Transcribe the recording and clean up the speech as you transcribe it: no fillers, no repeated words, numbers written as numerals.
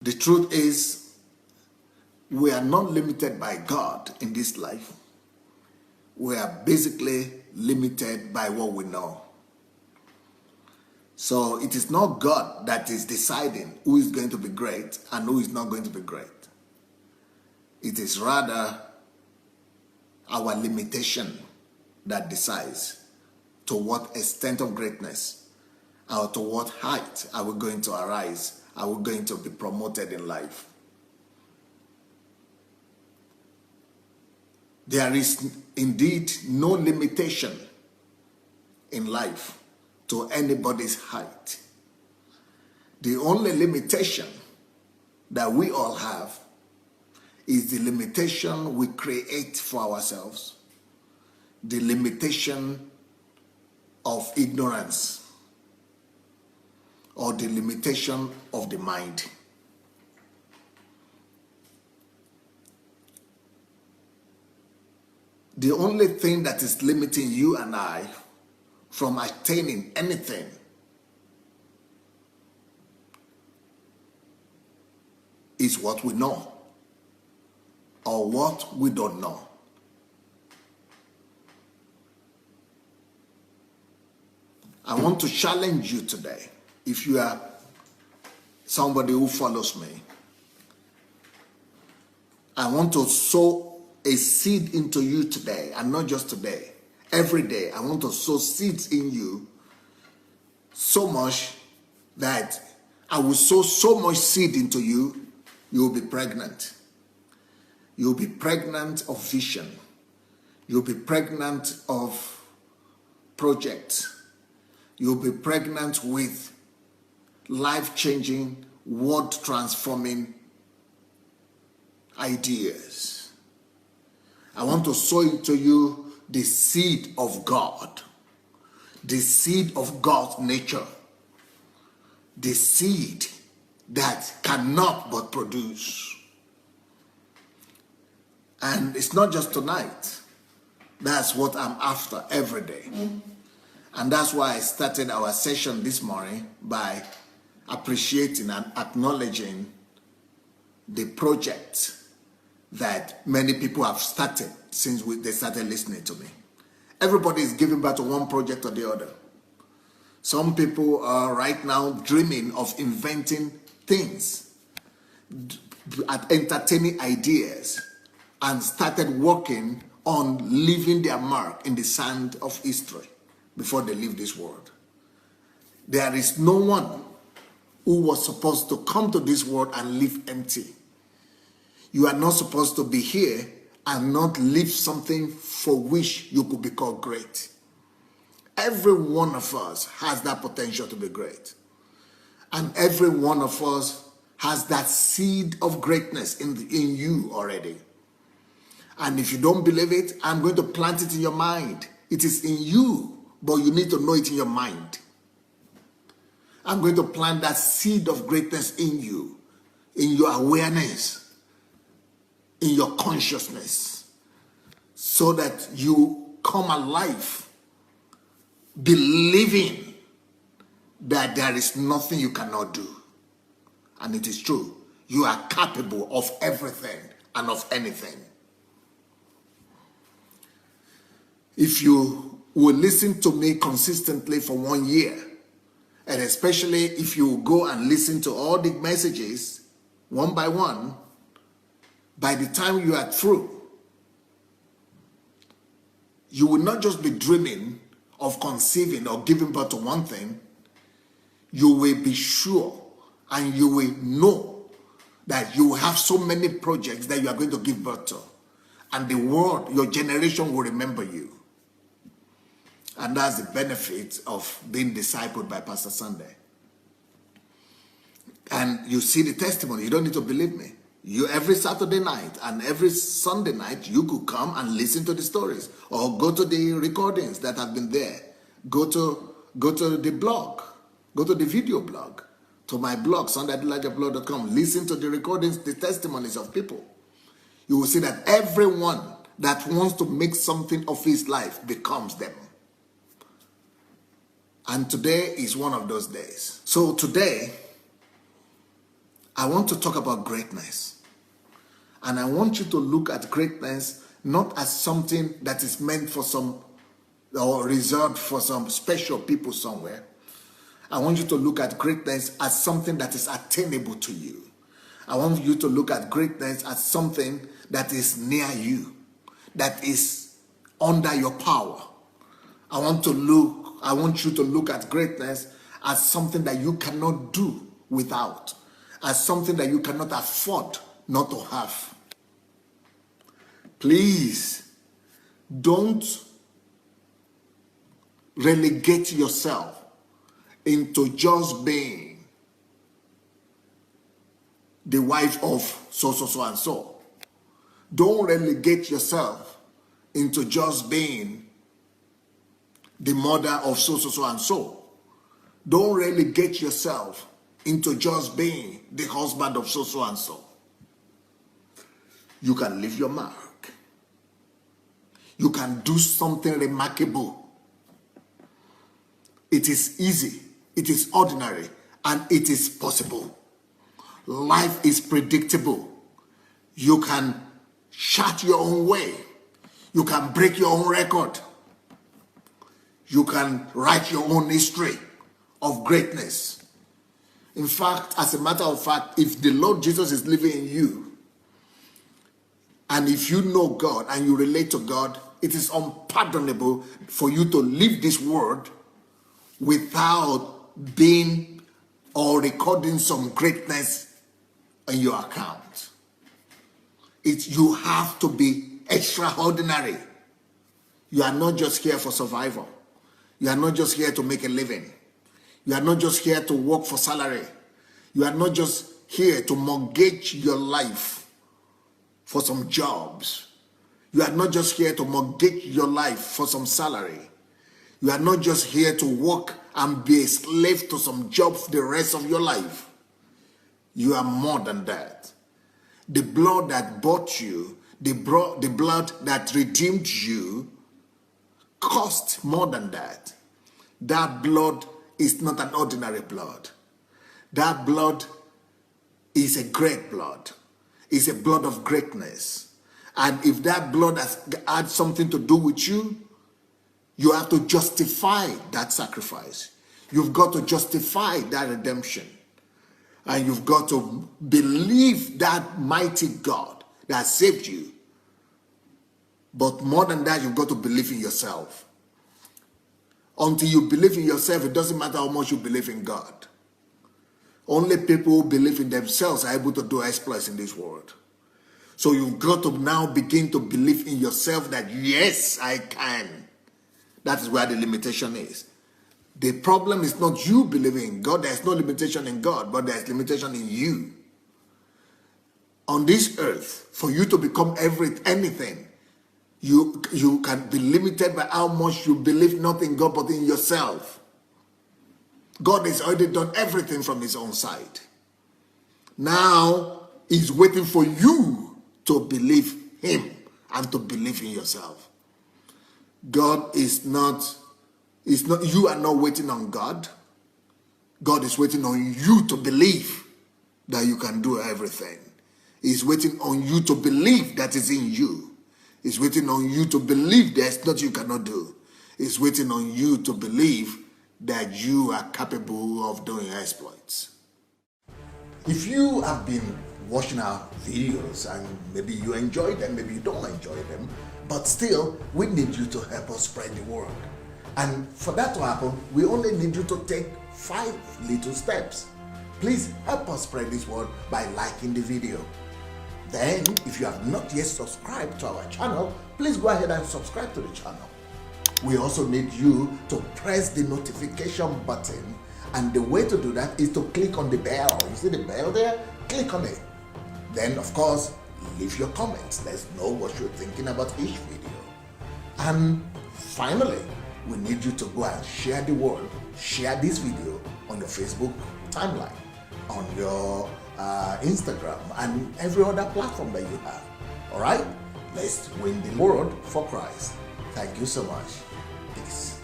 The truth is, we are not limited by God in this life. We are basically limited by what we know. So it is not God that is deciding who is going to be great and who is not going to be great. It is rather our limitation that decides to what extent of greatness or to what height are we going to arise, are we going to be promoted in life. There is indeed no limitation in life to anybody's height. The only limitation that we all have is the limitation we create for ourselves, the limitation of ignorance, or the limitation of the mind. The only thing that is limiting you and I from attaining anything is what we know or what we don't know. I want to challenge you today. If you are somebody who follows me, I want to sow a seed into you today, and not just today. Every day, I want to sow seeds in you so much that I will sow so much seed into you, you will be pregnant. You'll be pregnant of vision. You'll be pregnant of projects. You'll be pregnant with life-changing, world-transforming ideas. I want to sow into you the seed of God, the seed of God's nature, the seed that cannot but produce. And it's not just tonight. That's what I'm after every day. And that's why I started our session this morning by appreciating and acknowledging the project that many people have started since they started listening to me. Everybody is giving back to one project or the other. Some people are right now dreaming of inventing things, entertaining ideas, and started working on leaving their mark in the sand of history before they leave this world. There is no one who was supposed to come to this world and leave empty. You are not supposed to be here and not leave something for which you could be called great. Every one of us has that potential to be great. And every one of us has that seed of greatness in you already. And if you don't believe it, I'm going to plant it in your mind. It is in you, but you need to know it in your mind. I'm going to plant that seed of greatness in you, in your awareness, in your consciousness, so that you come alive believing that there is nothing you cannot do. And it is true. You are capable of everything and of anything. If you will listen to me consistently for 1 year, and especially if you go and listen to all the messages one by one, by the time you are through, you will not just be dreaming of conceiving or giving birth to one thing. You will be sure and you will know that you will have so many projects that you are going to give birth to. And the world, your generation will remember you. And that's the benefit of being discipled by Pastor Sunday. And you see the testimony. You don't need to believe me. You every Saturday night and every Sunday night, you could come and listen to the stories or go to the recordings that have been there. Go to the blog. Go to the video blog. To my blog, SundayAdelajablog.com. Listen to the recordings, the testimonies of people. You will see that everyone that wants to make something of his life becomes them. And today is one of those days. So today, I want to talk about greatness. And I want you to look at greatness not as something that is meant for some or reserved for some special people somewhere. I want you to look at greatness as something that is attainable to you. I want you to look at greatness as something that is near you, that is under your power. I want you to look at greatness as something that you cannot do without, as something that you cannot afford not to have. Please don't relegate yourself into just being the wife of so and so. Don't relegate yourself into just being the mother of so and so. Don't relegate yourself into just being the husband of so and so. You can leave your mark. You can do something remarkable. It is easy, it is ordinary, and it is possible. Life is predictable. You can chart your own way. You can break your own record. You can write your own history of greatness. In fact, as a matter of fact, if the Lord Jesus is living in you, and if you know God and you relate to God, it is unpardonable for you to leave this world without being or recording some greatness in your account. You have to be extraordinary. You are not just here for survival. You are not just here to make a living. You are not just here to work for salary. You are not just here to mortgage your life for some jobs. You are not just here to mortgage your life for some salary. You are not just here to work and be a slave to some job for the rest of your life. You are more than that. The blood that bought you, the blood that redeemed you, cost more than that. That blood is not an ordinary blood. That blood is a great blood. It's a blood of greatness. And if that blood has had something to do with you, you have to justify that sacrifice. You've got to justify that redemption. And you've got to believe that mighty God that saved you. But more than that, you've got to believe in yourself. Until you believe in yourself, it doesn't matter how much you believe in God. Only people who believe in themselves are able to do exploits in this world. So you've got to now begin to believe in yourself that, yes, I can. That is where the limitation is. The problem is not you believing in God. There's no limitation in God, but there's limitation in you. On this earth, for you to become anything, you can be limited by how much you believe not in God, but in yourself. God has already done everything from his own side. Now, he's waiting for you to believe him and to believe in yourself. God is not, you are not waiting on God. God is waiting on you to believe that you can do everything. He's waiting on you to believe that is in you. He's waiting on you to believe there's nothing you cannot do. He's waiting on you to believe that you are capable of doing exploits. If you have been watching our videos and maybe you enjoy them, maybe you don't enjoy them, but still, we need you to help us spread the word. And for that to happen, we only need you to take 5 little steps. Please help us spread this word by liking the video. Then, if you have not yet subscribed to our channel, please go ahead and subscribe to the channel. We also need you to press the notification button, and the way to do that is to click on the bell. You see the bell there? Click on it. Then, of course, leave your comments. Let's know what you're thinking about each video. And finally, we need you to go and share the word. Share this video on your Facebook timeline, on your Instagram, and every other platform that you have. All right? Let's win the world for Christ. Thank you so much. Peace.